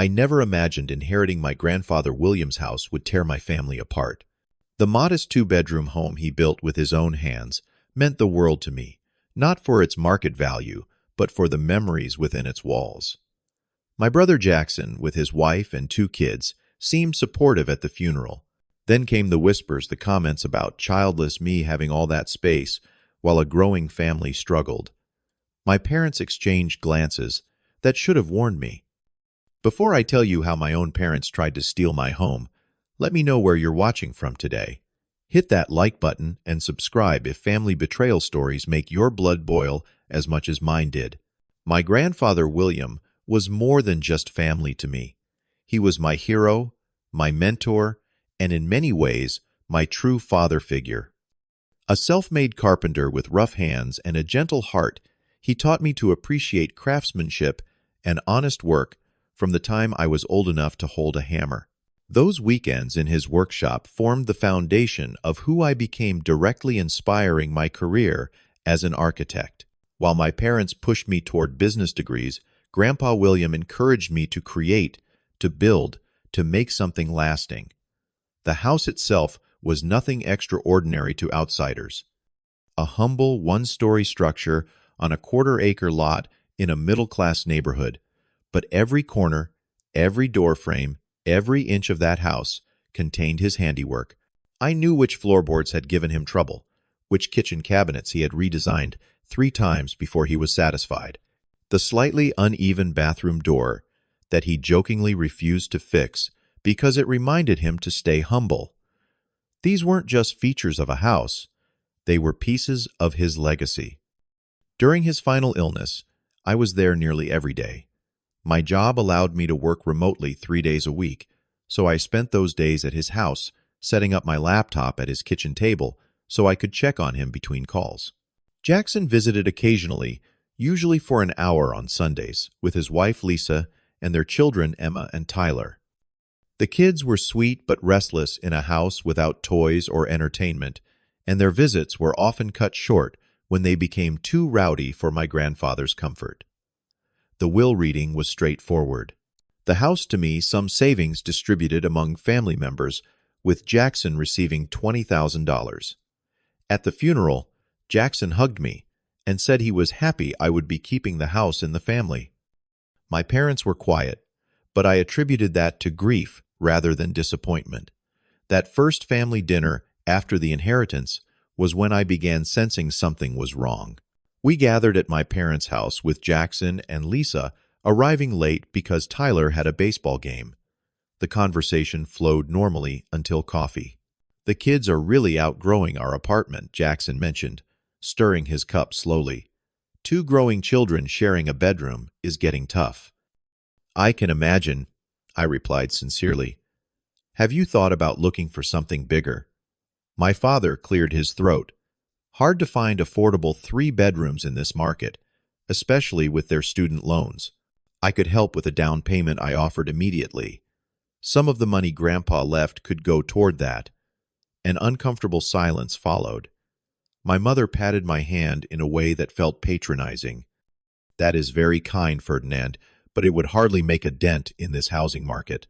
I never imagined inheriting my grandfather William's house would tear my family apart. The modest two-bedroom home he built with his own hands meant the world to me, not for its market value, but for the memories within its walls. My brother Jackson, with his wife and 2 kids, seemed supportive at the funeral. Then came the whispers, the comments about childless me having all that space, while a growing family struggled. My parents exchanged glances that should have warned me. Before I tell you how my own parents tried to steal my home, let me know where you're watching from today. Hit that like button and subscribe if family betrayal stories make your blood boil as much as mine did. My grandfather William was more than just family to me. He was my hero, my mentor, and in many ways, my true father figure. A self-made carpenter with rough hands and a gentle heart, he taught me to appreciate craftsmanship and honest work from the time I was old enough to hold a hammer. Those weekends in his workshop formed the foundation of who I became, directly inspiring my career as an architect. While my parents pushed me toward business degrees, Grandpa William encouraged me to create, to build, to make something lasting. The house itself was nothing extraordinary to outsiders. A humble one-story structure on a quarter-acre lot in a middle-class neighborhood. But every corner, every doorframe, every inch of that house contained his handiwork. I knew which floorboards had given him trouble, which kitchen cabinets he had redesigned 3 times before he was satisfied, the slightly uneven bathroom door that he jokingly refused to fix because it reminded him to stay humble. These weren't just features of a house, they were pieces of his legacy. During his final illness, I was there nearly every day. My job allowed me to work remotely 3 days a week, so I spent those days at his house, setting up my laptop at his kitchen table so I could check on him between calls. Jackson visited occasionally, usually for an hour on Sundays, with his wife Lisa and their children Emma and Tyler. The kids were sweet but restless in a house without toys or entertainment, and their visits were often cut short when they became too rowdy for my grandfather's comfort. The will reading was straightforward. The house to me, some savings distributed among family members, with Jackson receiving $20,000. At the funeral, Jackson hugged me and said he was happy I would be keeping the house in the family. My parents were quiet, but I attributed that to grief rather than disappointment. That first family dinner after the inheritance was when I began sensing something was wrong. We gathered at my parents' house with Jackson and Lisa arriving late because Tyler had a baseball game. The conversation flowed normally until coffee. "The kids are really outgrowing our apartment," Jackson mentioned, stirring his cup slowly. "2 growing children sharing a bedroom is getting tough." "I can imagine," I replied sincerely. "Have you thought about looking for something bigger?" My father cleared his throat. "Hard to find affordable 3 bedrooms in this market, especially with their student loans. I could help with a down payment," I offered immediately. "Some of the money Grandpa left could go toward that." An uncomfortable silence followed. My mother patted my hand in a way that felt patronizing. "That is very kind, Ferdinand, but it would hardly make a dent in this housing market."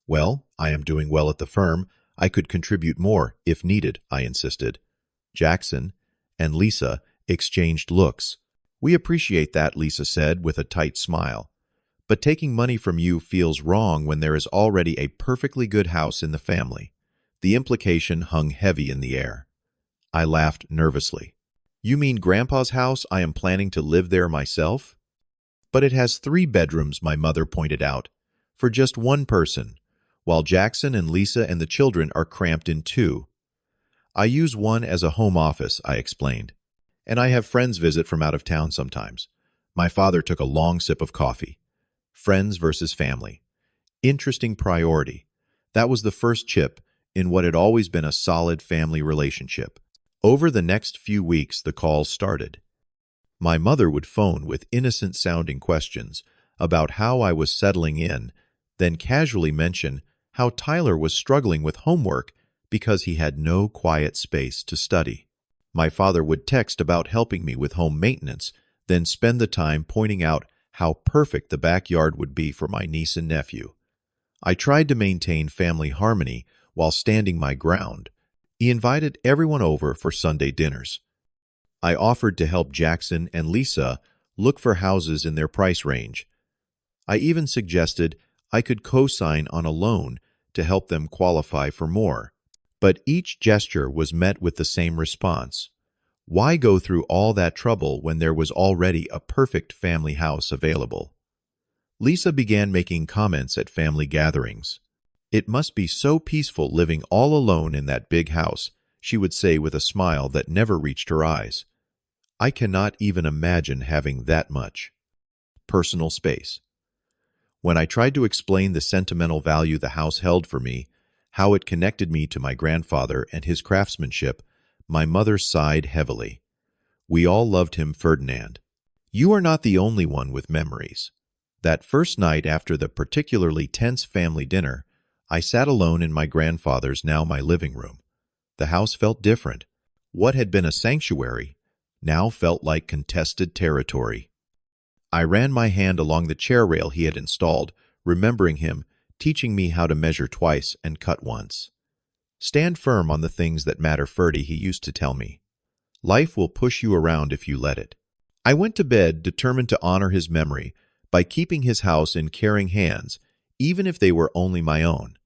"Well, I am doing well at the firm. I could contribute more if needed," I insisted. Jackson and Lisa exchanged looks. "We appreciate that," Lisa said with a tight smile. "But taking money from you feels wrong when there is already a perfectly good house in the family." The implication hung heavy in the air. I laughed nervously. "You mean Grandpa's house? I am planning to live there myself?" "But it has 3 bedrooms," my mother pointed out, "for just 1 person, while Jackson and Lisa and the children are cramped in 2. I use 1 as a home office," I explained. "And I have friends visit from out of town sometimes." My father took a long sip of coffee. Friends versus family. Interesting priority. That was the first chip in what had always been a solid family relationship. Over the next few weeks, the calls started. My mother would phone with innocent-sounding questions about how I was settling in, then casually mention how Tyler was struggling with homework because he had no quiet space to study. My father would text about helping me with home maintenance, then spend the time pointing out how perfect the backyard would be for my niece and nephew. I tried to maintain family harmony while standing my ground. He invited everyone over for Sunday dinners. I offered to help Jackson and Lisa look for houses in their price range. I even suggested I could co-sign on a loan to help them qualify for more. But each gesture was met with the same response. Why go through all that trouble when there was already a perfect family house available? Lisa began making comments at family gatherings. "It must be so peaceful living all alone in that big house," she would say with a smile that never reached her eyes. "I cannot even imagine having that much." Personal space. When I tried to explain the sentimental value the house held for me, how it connected me to my grandfather and his craftsmanship, my mother sighed heavily. "We all loved him, Ferdinand. You are not the only one with memories." That first night after the particularly tense family dinner, I sat alone in my grandfather's, now my living room. The house felt different. What had been a sanctuary now felt like contested territory. I ran my hand along the chair rail he had installed, remembering him teaching me how to measure twice and cut once. "Stand firm on the things that matter, Ferdy," he used to tell me. "Life will push you around if you let it." I went to bed determined to honor his memory by keeping his house in caring hands, even if they were only my own.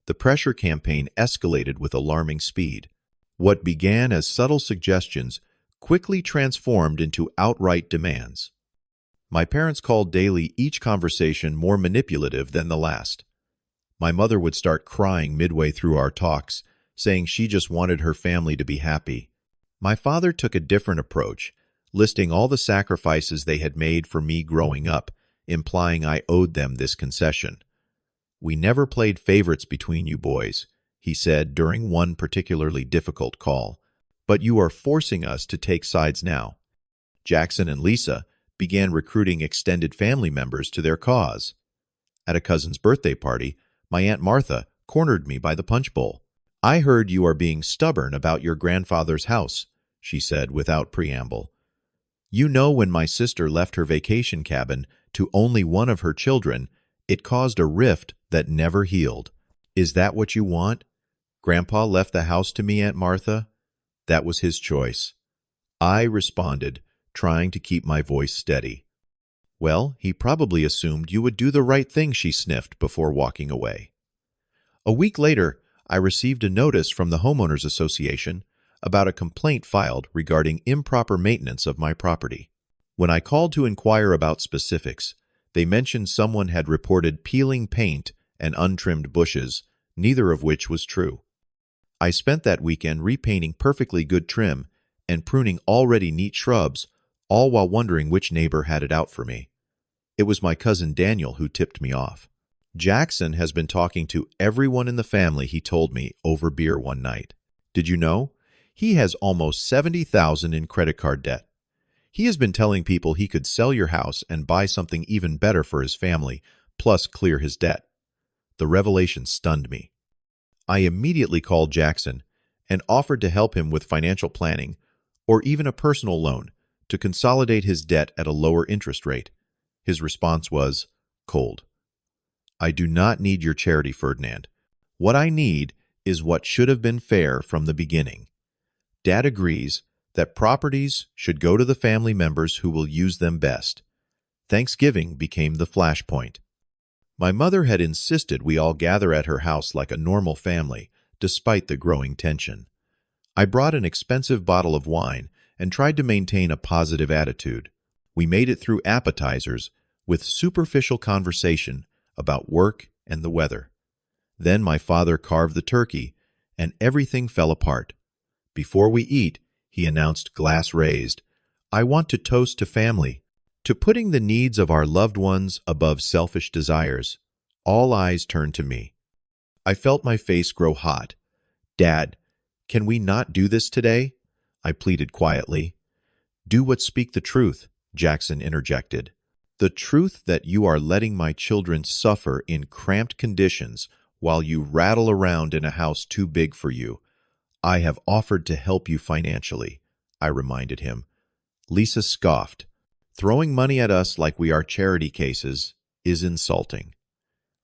The pressure campaign escalated with alarming speed. What began as subtle suggestions quickly transformed into outright demands. My parents called daily, each conversation more manipulative than the last. My mother would start crying midway through our talks, saying she just wanted her family to be happy. My father took a different approach, listing all the sacrifices they had made for me growing up, implying I owed them this concession. "We never played favorites between you boys," he said during one particularly difficult call, "but you are forcing us to take sides now." Jackson and Lisa began recruiting extended family members to their cause. At a cousin's birthday party, my Aunt Martha cornered me by the punch bowl. "I heard you are being stubborn about your grandfather's house," she said without preamble. "You know, when my sister left her vacation cabin to only one of her children, it caused a rift that never healed. Is that what you want? Grandpa left the house to me, Aunt Martha. That was his choice." I responded, trying to keep my voice steady. "Well, he probably assumed you would do the right thing," she sniffed before walking away. A week later, I received a notice from the Homeowners Association about a complaint filed regarding improper maintenance of my property. When I called to inquire about specifics, they mentioned someone had reported peeling paint and untrimmed bushes, neither of which was true. I spent that weekend repainting perfectly good trim and pruning already neat shrubs, all while wondering which neighbor had it out for me. It was my cousin Daniel who tipped me off. "Jackson has been talking to everyone in the family," he told me over beer one night. "Did you know? He has almost $70,000 in credit card debt. He has been telling people he could sell your house and buy something even better for his family, plus clear his debt." The revelation stunned me. I immediately called Jackson and offered to help him with financial planning or even a personal loan to consolidate his debt at a lower interest rate. His response was cold. "I do not need your charity, Ferdinand. What I need is what should have been fair from the beginning. Dad agrees that properties should go to the family members who will use them best." Thanksgiving became the flashpoint. My mother had insisted we all gather at her house like a normal family, despite the growing tension. I brought an expensive bottle of wine and tried to maintain a positive attitude. We made it through appetizers with superficial conversation about work and the weather. Then my father carved the turkey, and everything fell apart. Before we eat, he announced, glass raised, "I want to toast to family, to putting the needs of our loved ones above selfish desires." All eyes turned to me. I felt my face grow hot. "Dad, can we not do this today?" I pleaded quietly. "Do what speak the truth," Jackson interjected. "The truth that you are letting my children suffer in cramped conditions while you rattle around in a house too big for you. I have offered to help you financially," I reminded him. Lisa scoffed. Throwing money at us like we are charity cases is insulting.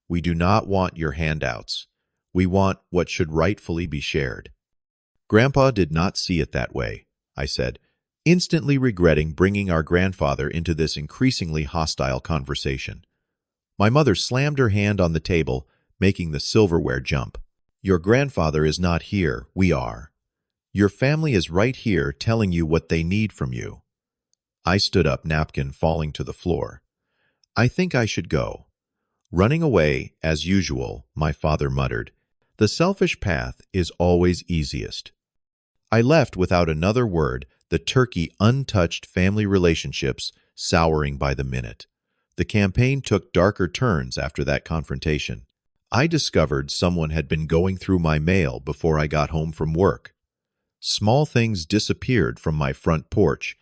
We do not want your handouts. We want what should rightfully be shared. Grandpa did not see it that way, I said, instantly regretting bringing our grandfather into this increasingly hostile conversation. My mother slammed her hand on the table, making the silverware jump. Your grandfather is not here, we are. Your family is right here telling you what they need from you. I stood up, napkin falling to the floor. I think I should go. Running away, as usual, my father muttered. The selfish path is always easiest. I left without another word, the turkey untouched family relationships souring by the minute. The campaign took darker turns after that confrontation. I discovered someone had been going through my mail before I got home from work. Small things disappeared from my front porch,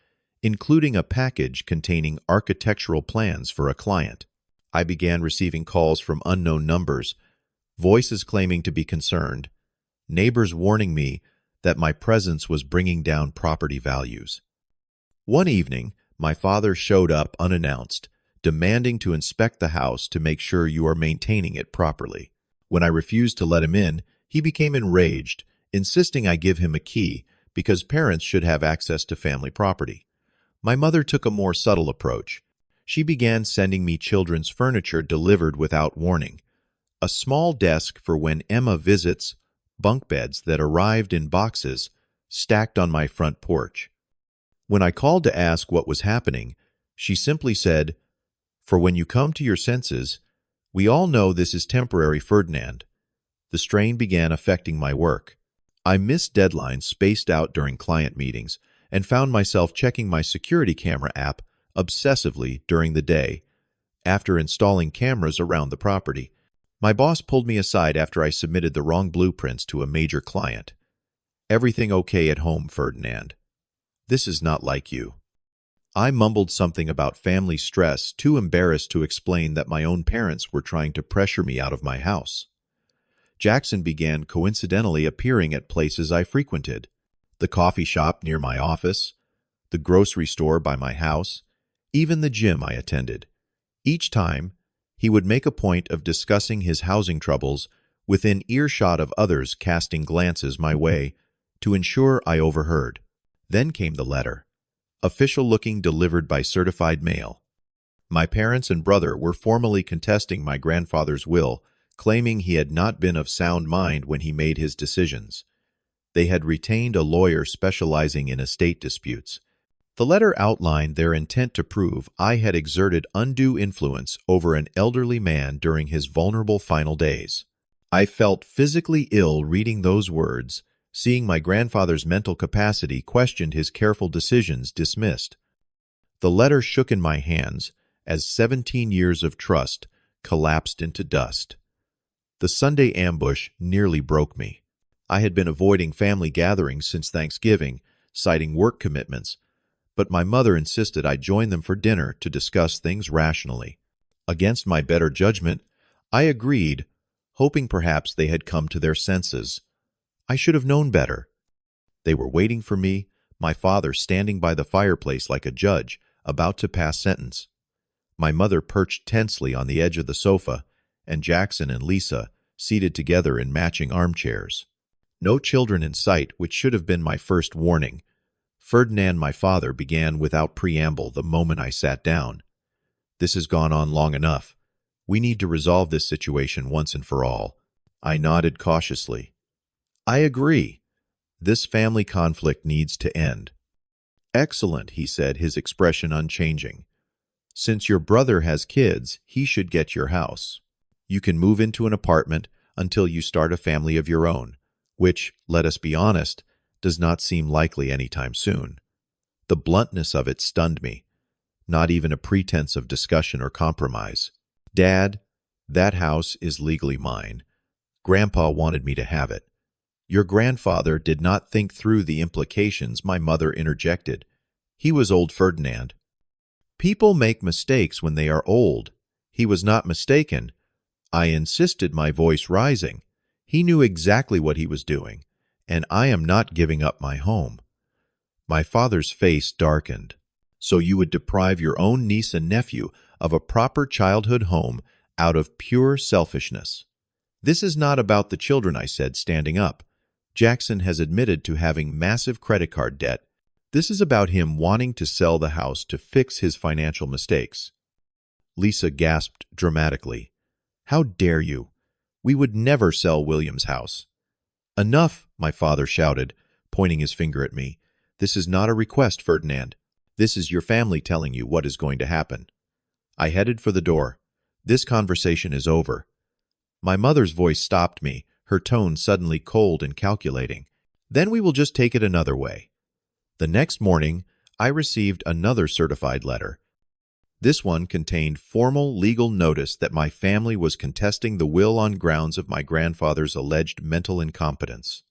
including a package containing architectural plans for a client. I began receiving calls from unknown numbers, voices claiming to be concerned, neighbors warning me that my presence was bringing down property values. One evening, my father showed up unannounced, demanding to inspect the house to make sure you are maintaining it properly. When I refused to let him in, he became enraged, insisting I give him a key because parents should have access to family property. My mother took a more subtle approach. She began sending me children's furniture delivered without warning. A small desk for when Emma visits, bunk beds that arrived in boxes stacked on my front porch. When I called to ask what was happening, she simply said, "For when you come to your senses, we all know this is temporary, Ferdinand." The strain began affecting my work. I missed deadlines spaced out during client meetings and found myself checking my security camera app obsessively during the day. After installing cameras around the property, my boss pulled me aside after I submitted the wrong blueprints to a major client. "Everything okay at home, Ferdinand? This is not like you." I mumbled something about family stress, too embarrassed to explain that my own parents were trying to pressure me out of my house. Jackson began coincidentally appearing at places I frequented: the coffee shop near my office, the grocery store by my house, even the gym I attended. Each time, he would make a point of discussing his housing troubles within earshot of others casting glances my way to ensure I overheard. Then came the letter, official-looking, delivered by certified mail. My parents and brother were formally contesting my grandfather's will, claiming he had not been of sound mind when he made his decisions. They had retained a lawyer specializing in estate disputes. The letter outlined their intent to prove I had exerted undue influence over an elderly man during his vulnerable final days. I felt physically ill reading those words, seeing my grandfather's mental capacity questioned, his careful decisions dismissed. The letter shook in my hands as 17 years of trust collapsed into dust. The Sunday ambush nearly broke me. I had been avoiding family gatherings since Thanksgiving, citing work commitments, but my mother insisted I join them for dinner to discuss things rationally. Against my better judgment, I agreed, hoping perhaps they had come to their senses. I should have known better. They were waiting for me, my father standing by the fireplace like a judge, about to pass sentence. My mother perched tensely on the edge of the sofa, and Jackson and Lisa seated together in matching armchairs. No children in sight, which should have been my first warning. Ferdinand, my father, began without preamble the moment I sat down. "This has gone on long enough. We need to resolve this situation once and for all." I nodded cautiously. "I agree. This family conflict needs to end." "Excellent," he said, his expression unchanging. "Since your brother has kids, he should get your house. You can move into an apartment until you start a family of your own, which, let us be honest, does not seem likely anytime soon." The bluntness of it stunned me. Not even a pretense of discussion or compromise. "Dad, that house is legally mine. Grandpa wanted me to have it." "Your grandfather did not think through the implications," my mother interjected. "He was old, Ferdinand." "People make mistakes when they are old. He was not mistaken." I insisted, my voice rising. "He knew exactly what he was doing, and I am not giving up my home." My father's face darkened. So you would deprive your own niece and nephew of a proper childhood home out of pure selfishness. This is not about the children, I said, standing up. Jackson has admitted to having massive credit card debt. This is about him wanting to sell the house to fix his financial mistakes. Lisa gasped dramatically. How dare you? We would never sell William's house. Enough, my father shouted, pointing his finger at me. This is not a request, Ferdinand. This is your family telling you what is going to happen. I headed for the door. This conversation is over. My mother's voice stopped me, her tone suddenly cold and calculating. Then we will just take it another way. The next morning, I received another certified letter. This one contained formal legal notice that my family was contesting the will on grounds of my grandfather's alleged mental incompetence.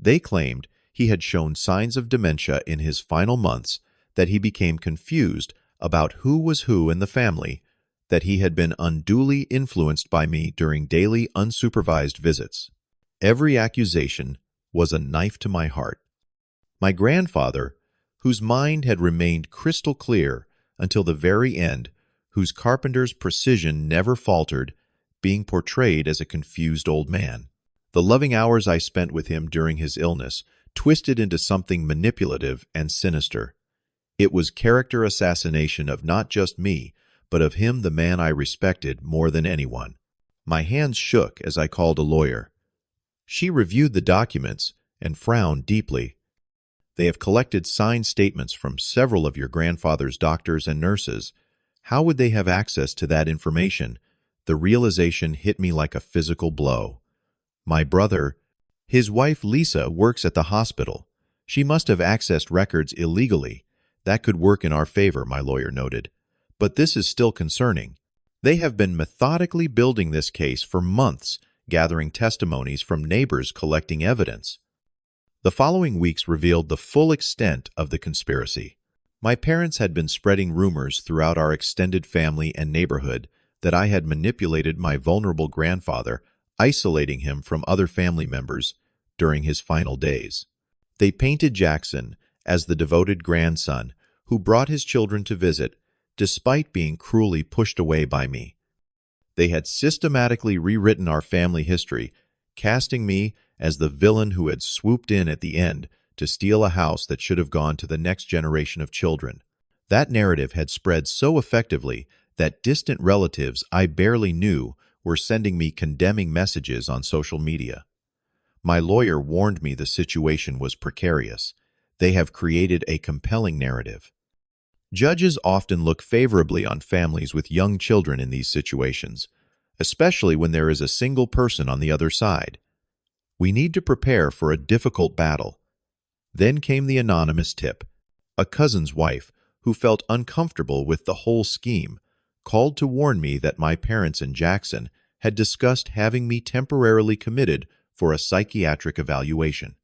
They claimed he had shown signs of dementia in his final months, that he became confused about who was who in the family, that he had been unduly influenced by me during daily unsupervised visits. Every accusation was a knife to my heart. My grandfather, whose mind had remained crystal clear until the very end, whose carpenter's precision never faltered, being portrayed as a confused old man. The loving hours I spent with him during his illness twisted into something manipulative and sinister. It was character assassination of not just me, but of him, the man I respected more than anyone. My hands shook as I called a lawyer. She reviewed the documents and frowned deeply. They have collected signed statements from several of your grandfather's doctors and nurses. How would they have access to that information? The realization hit me like a physical blow. My brother, his wife Lisa, works at the hospital. She must have accessed records illegally. That could work in our favor, my lawyer noted. But this is still concerning. They have been methodically building this case for months, gathering testimonies from neighbors, collecting evidence. The following weeks revealed the full extent of the conspiracy. My parents had been spreading rumors throughout our extended family and neighborhood that I had manipulated my vulnerable grandfather, isolating him from other family members during his final days. They painted Jackson as the devoted grandson who brought his children to visit, despite being cruelly pushed away by me. They had systematically rewritten our family history, casting me as the villain who had swooped in at the end to steal a house that should have gone to the next generation of children. That narrative had spread so effectively that distant relatives I barely knew were sending me condemning messages on social media. My lawyer warned me the situation was precarious. They have created a compelling narrative. Judges often look favorably on families with young children in these situations, especially when there is a single person on the other side. We need to prepare for a difficult battle. Then came the anonymous tip. A cousin's wife, who felt uncomfortable with the whole scheme, called to warn me that my parents and Jackson had discussed having me temporarily committed for a psychiatric evaluation.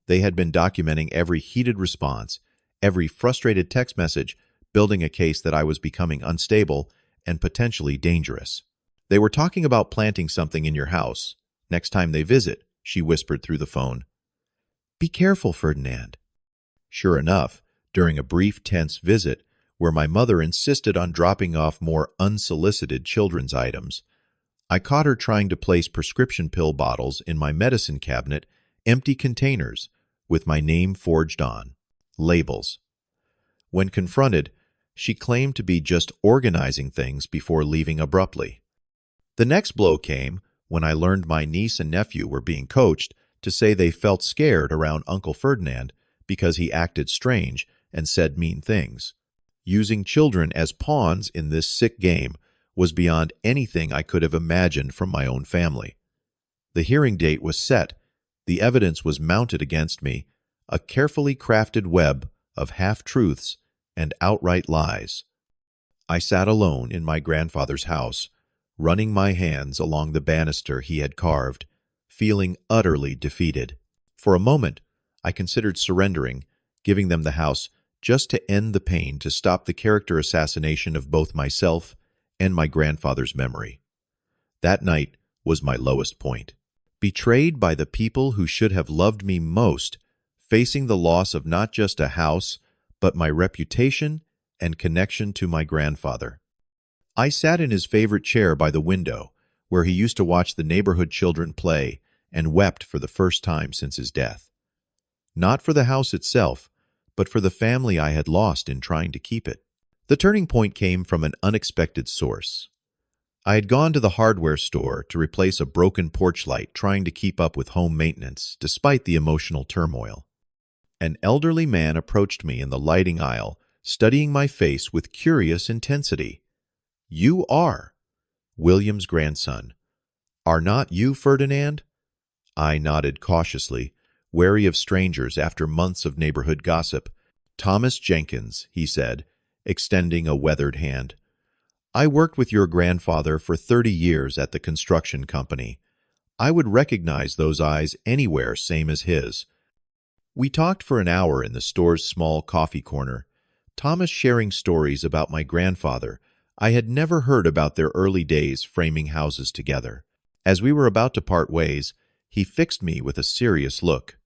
They had been documenting every heated response, every frustrated text message, building a case that I was becoming unstable and potentially dangerous. They were talking about planting something in your house. Next time they visit, she whispered through the phone. Be careful, Ferdinand. Sure enough, during a brief, tense visit, where my mother insisted on dropping off more unsolicited children's items, I caught her trying to place prescription pill bottles in my medicine cabinet, empty containers, with my name forged on. Labels. When confronted, she claimed to be just organizing things before leaving abruptly. The next blow came when I learned my niece and nephew were being coached to say they felt scared around Uncle Ferdinand because he acted strange and said mean things. Using children as pawns in this sick game was beyond anything I could have imagined from my own family. The hearing date was set. The evidence was mounted against me, a carefully crafted web of half-truths and outright lies. I sat alone in my grandfather's house, running my hands along the banister he had carved, feeling utterly defeated. For a moment, I considered surrendering, giving them the house just to end the pain, to stop the character assassination of both myself and my grandfather's memory. That night was my lowest point. Betrayed by the people who should have loved me most, facing the loss of not just a house, but my reputation and connection to my grandfather. I sat in his favorite chair by the window, where he used to watch the neighborhood children play, and wept for the first time since his death. Not for the house itself, but for the family I had lost in trying to keep it. The turning point came from an unexpected source. I had gone to the hardware store to replace a broken porch light, trying to keep up with home maintenance despite the emotional turmoil. An elderly man approached me in the lighting aisle, studying my face with curious intensity. "You are William's grandson. Are not you, Ferdinand?" I nodded cautiously, wary of strangers after months of neighborhood gossip. "Thomas Jenkins," he said, extending a weathered hand. "I worked with your grandfather for 30 years at the construction company. I would recognize those eyes anywhere, same as his." We talked for an hour in the store's small coffee corner, Thomas sharing stories about my grandfather I had never heard about their early days framing houses together. As we were about to part ways, he fixed me with a serious look.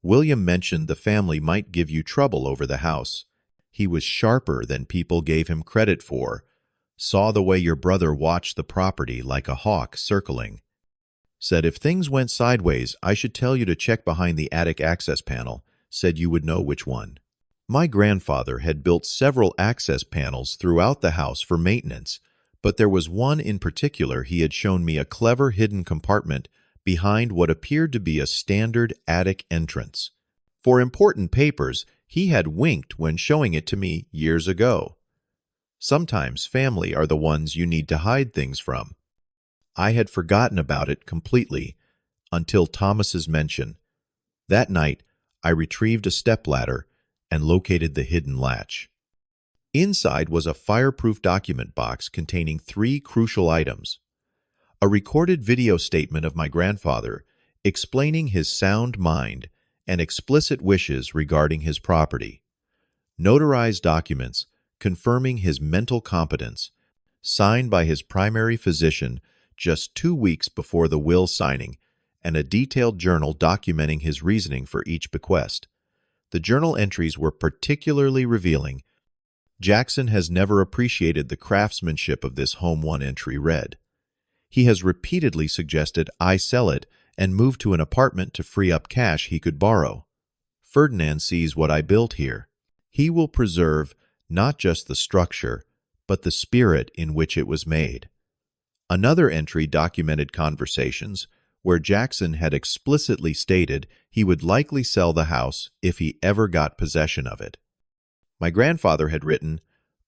"William mentioned the family might give you trouble over the house. He was sharper than people gave him credit for. Saw the way your brother watched the property like a hawk circling. Said if things went sideways, I should tell you to check behind the attic access panel. Said you would know which one." My grandfather had built several access panels throughout the house for maintenance, but there was one in particular he had shown me a clever hidden compartment behind what appeared to be a standard attic entrance. For important papers, he had winked when showing it to me years ago. Sometimes family are the ones you need to hide things from. I had forgotten about it completely until Thomas's mention. That night, I retrieved a stepladder and located the hidden latch. Inside was a fireproof document box containing 3 crucial items: a recorded video statement of my grandfather explaining his sound mind and explicit wishes regarding his property, notarized documents confirming his mental competence, signed by his primary physician just 2 weeks before the will signing, and a detailed journal documenting his reasoning for each bequest. The journal entries were particularly revealing. "Jackson has never appreciated the craftsmanship of this home," one entry read. "He has repeatedly suggested I sell it and move to an apartment to free up cash he could borrow. Ferdinand sees what I built here. He will preserve not just the structure, but the spirit in which it was made." Another entry documented conversations where Jackson had explicitly stated he would likely sell the house if he ever got possession of it. My grandfather had written,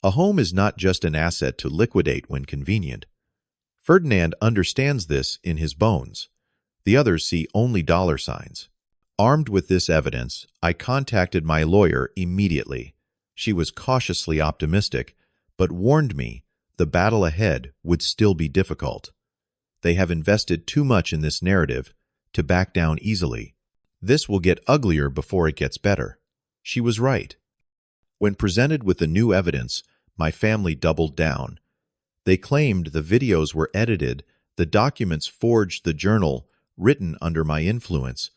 "A home is not just an asset to liquidate when convenient. Ferdinand understands this in his bones. The others see only dollar signs." Armed with this evidence, I contacted my lawyer immediately. She was cautiously optimistic, but warned me the battle ahead would still be difficult. "They have invested too much in this narrative to back down easily. This will get uglier before it gets better." She was right. When presented with the new evidence, my family doubled down. They claimed the videos were edited, the documents forged, the journal written under my influence,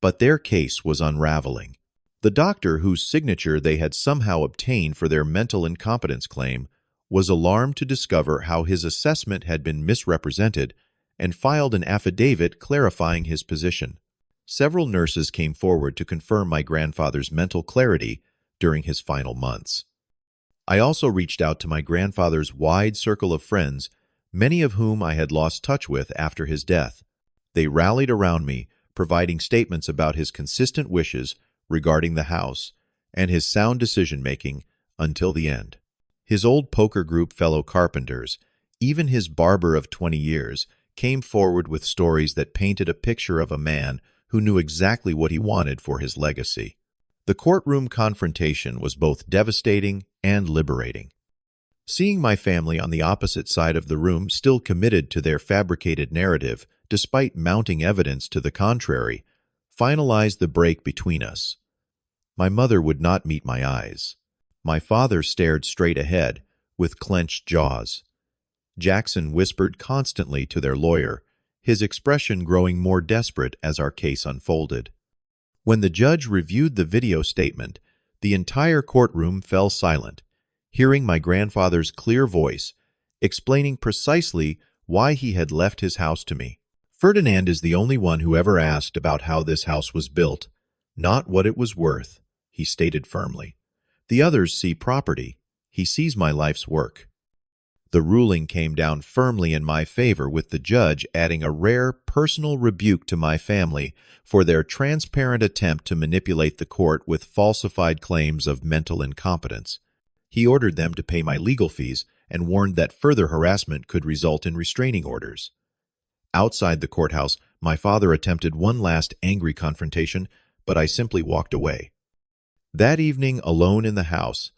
but their case was unraveling. The doctor whose signature they had somehow obtained for their mental incompetence claim was alarmed to discover how his assessment had been misrepresented and filed an affidavit clarifying his position. Several nurses came forward to confirm my grandfather's mental clarity during his final months. I also reached out to my grandfather's wide circle of friends, many of whom I had lost touch with after his death. They rallied around me, providing statements about his consistent wishes regarding the house and his sound decision-making until the end. His old poker group fellow carpenters, even his barber of 20 years, came forward with stories that painted a picture of a man who knew exactly what he wanted for his legacy. The courtroom confrontation was both devastating and liberating. Seeing my family on the opposite side of the room still committed to their fabricated narrative, despite mounting evidence to the contrary, finalized the break between us. My mother would not meet my eyes. My father stared straight ahead, with clenched jaws. Jackson whispered constantly to their lawyer, his expression growing more desperate as our case unfolded. When the judge reviewed the video statement, the entire courtroom fell silent, hearing my grandfather's clear voice, explaining precisely why he had left his house to me. Ferdinand is the only one who ever asked about how this house was built, not what it was worth, he stated firmly. The others see property. He sees my life's work. The ruling came down firmly in my favor, with the judge adding a rare personal rebuke to my family for their transparent attempt to manipulate the court with falsified claims of mental incompetence. He ordered them to pay my legal fees and warned that further harassment could result in restraining orders. Outside the courthouse, my father attempted one last angry confrontation, but I simply walked away. That evening, alone in the house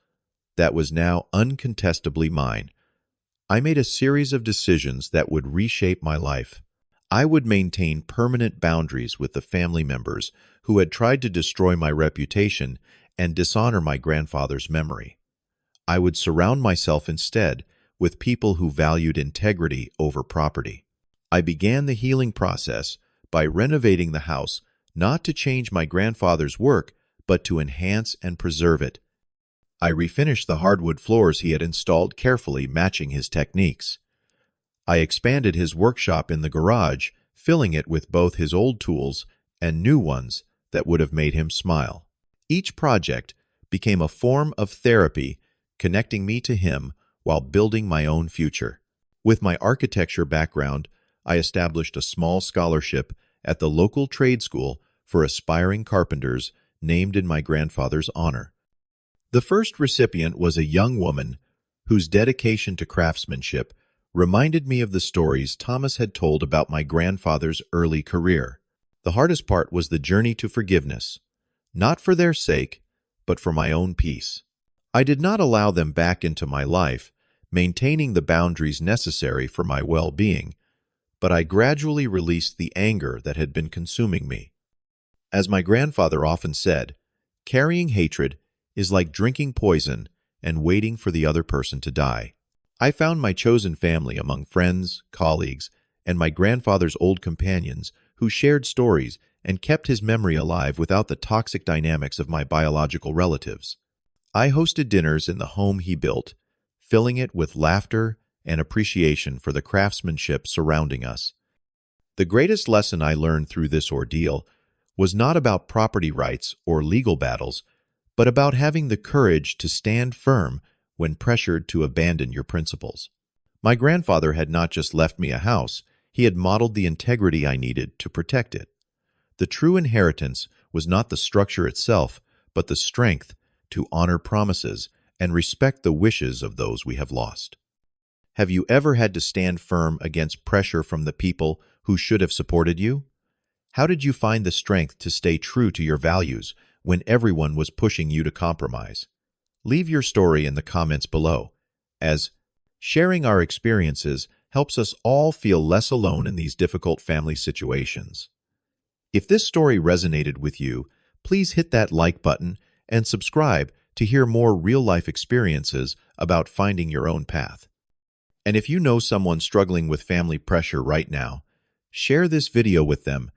that was now uncontestably mine, I made a series of decisions that would reshape my life. I would maintain permanent boundaries with the family members who had tried to destroy my reputation and dishonor my grandfather's memory. I would surround myself instead with people who valued integrity over property. I began the healing process by renovating the house, not to change my grandfather's work, but to enhance and preserve it. I refinished the hardwood floors he had installed, carefully matching his techniques. I expanded his workshop in the garage, filling it with both his old tools and new ones that would have made him smile. Each project became a form of therapy, connecting me to him while building my own future. With my architecture background, I established a small scholarship at the local trade school for aspiring carpenters, named in my grandfather's honor. The first recipient was a young woman whose dedication to craftsmanship reminded me of the stories Thomas had told about my grandfather's early career. The hardest part was the journey to forgiveness, not for their sake, but for my own peace. I did not allow them back into my life, maintaining the boundaries necessary for my well-being, but I gradually released the anger that had been consuming me. As my grandfather often said, carrying hatred is like drinking poison and waiting for the other person to die. I found my chosen family among friends, colleagues, and my grandfather's old companions who shared stories and kept his memory alive without the toxic dynamics of my biological relatives. I hosted dinners in the home he built, filling it with laughter and appreciation for the craftsmanship surrounding us. The greatest lesson I learned through this ordeal was not about property rights or legal battles, but about having the courage to stand firm when pressured to abandon your principles. My grandfather had not just left me a house, he had modeled the integrity I needed to protect it. The true inheritance was not the structure itself, but the strength to honor promises and respect the wishes of those we have lost. Have you ever had to stand firm against pressure from the people who should have supported you? How did you find the strength to stay true to your values when everyone was pushing you to compromise? Leave your story in the comments below, as sharing our experiences helps us all feel less alone in these difficult family situations. If this story resonated with you, please hit that like button and subscribe to hear more real-life experiences about finding your own path. And if you know someone struggling with family pressure right now, share this video with them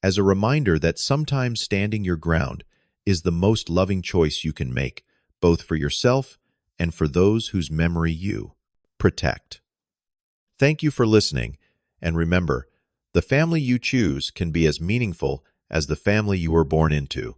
as a reminder that sometimes standing your ground is the most loving choice you can make, both for yourself and for those whose memory you protect. Thank you for listening, and remember, the family you choose can be as meaningful as the family you were born into.